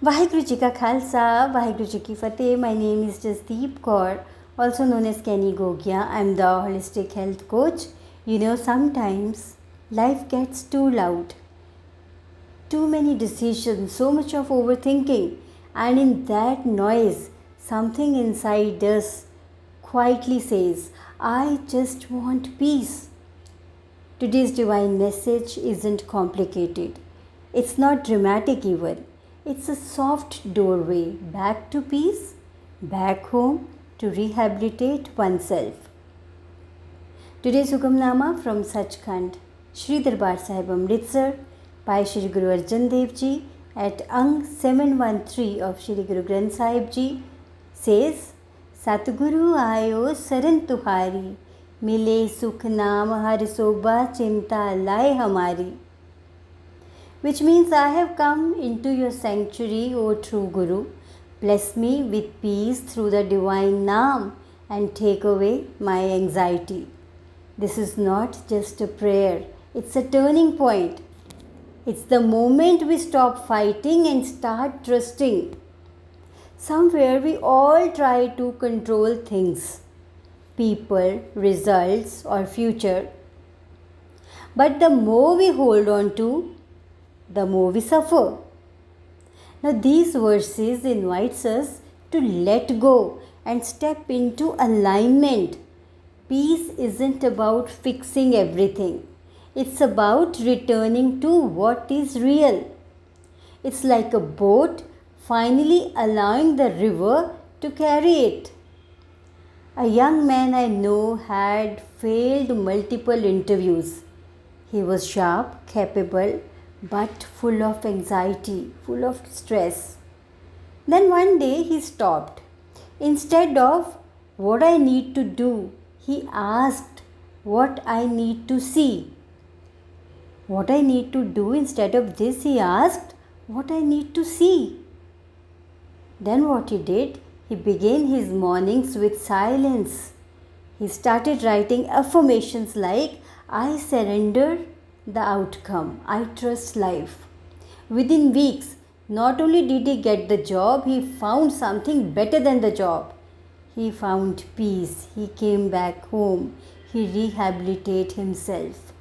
Vaheguru Ji Ka Khalsa, Vaheguru Ji Ki Fateh. My name is Jasdeep Kaur, also known as Kenny Gogia. I'm the holistic health coach. You know, sometimes life gets too loud, too many decisions, so much of overthinking, and in that noise, something inside us quietly says, I just want peace. Today's divine message isn't complicated. It's not dramatic even. It's a soft doorway back to peace, back home to rehabilitate oneself. Today's Hukamnama from Sachkhand, Shri Darbar Sahib Amritsar by Shri Guru Arjan Dev Ji at Ang 713 of Shri Guru Granth Sahib Ji says, Satguru ayo saran tuhari, mile sukh naam har soba chinta laye hamari. Which means I have come into your sanctuary, O true Guru. Bless me with peace through the divine Naam and take away my anxiety. This is not just a prayer, it's a turning point. It's the moment we stop fighting and start trusting. Somewhere we all try to control things, people, results, or future. But the more we hold on to, the more we suffer. Now these verses invites us to let go and step into alignment. Peace isn't about fixing everything. It's about returning to what is real. It's like a boat finally allowing the river to carry it. A young man I know had failed multiple interviews. He was sharp, capable, but full of anxiety, full of stress. Then one day he stopped. Instead of what I need to do, he asked what I need to see. What I need to do, instead of this, he asked what I need to see. Then what he did, he began his mornings with silence. He started writing affirmations like, I surrender the outcome. I trust life. Within weeks, not only did he get the job, he found something better than the job. He found peace. He came back home. He rehabilitated himself.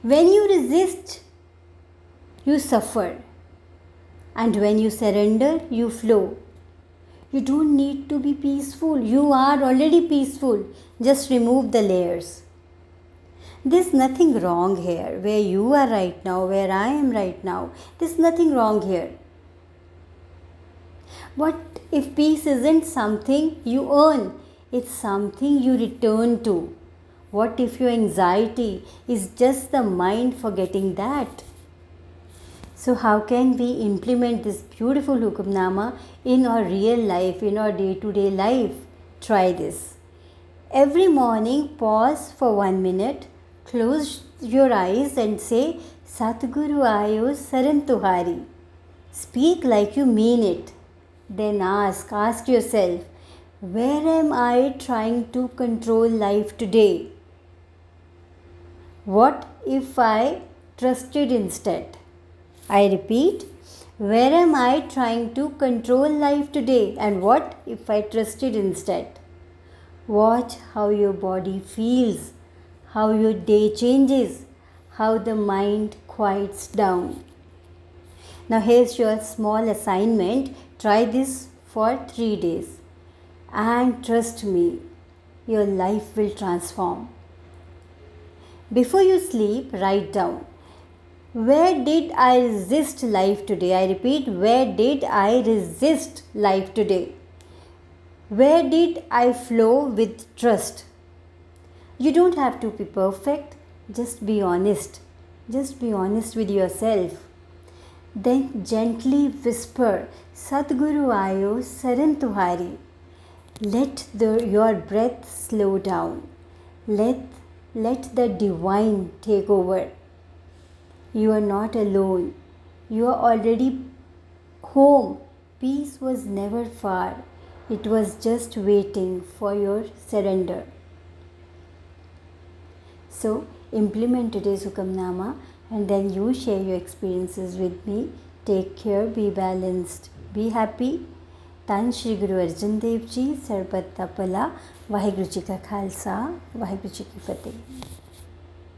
When you resist, you suffer. And when you surrender, you flow. You don't need to be peaceful. You are already peaceful. Just remove the layers. There's nothing wrong here. Where you are right now, where I am right now, there's nothing wrong here. What if peace isn't something you earn? It's something you return to. What if your anxiety is just the mind forgetting that? So how can we implement this beautiful Hukamnama in our real life, in our day-to-day life? Try this. Every morning, pause for 1 minute. Close your eyes and say, Satguru ayo saran tuhari. Speak like you mean it. Then ask yourself, where am I trying to control life today? What if I trusted instead? I repeat, where am I trying to control life today? And what if I trusted instead? Watch how your body feels, how your day changes, how the mind quiets down. Now here's your small assignment. Try this for 3 days. And trust me, your life will transform. Before you sleep, write down, where did I resist life today? I repeat, where did I resist life today? Where did I flow with trust? You don't have to be perfect. Just be honest. Just be honest with yourself. Then gently whisper, Sadguru ayo saran tuhari. Let your breath slow down. Let the divine take over. You are not alone. You are already home. Peace was never far. It was just waiting for your surrender. So implement today's Hukamnama and then you share your experiences with me. Take care, be balanced, be happy. धन श्री गुरु अर्जन देव जी, सरबत दा भला। वाहिगुरू जी का खालसा, वाहिगुरू जी की फतेह।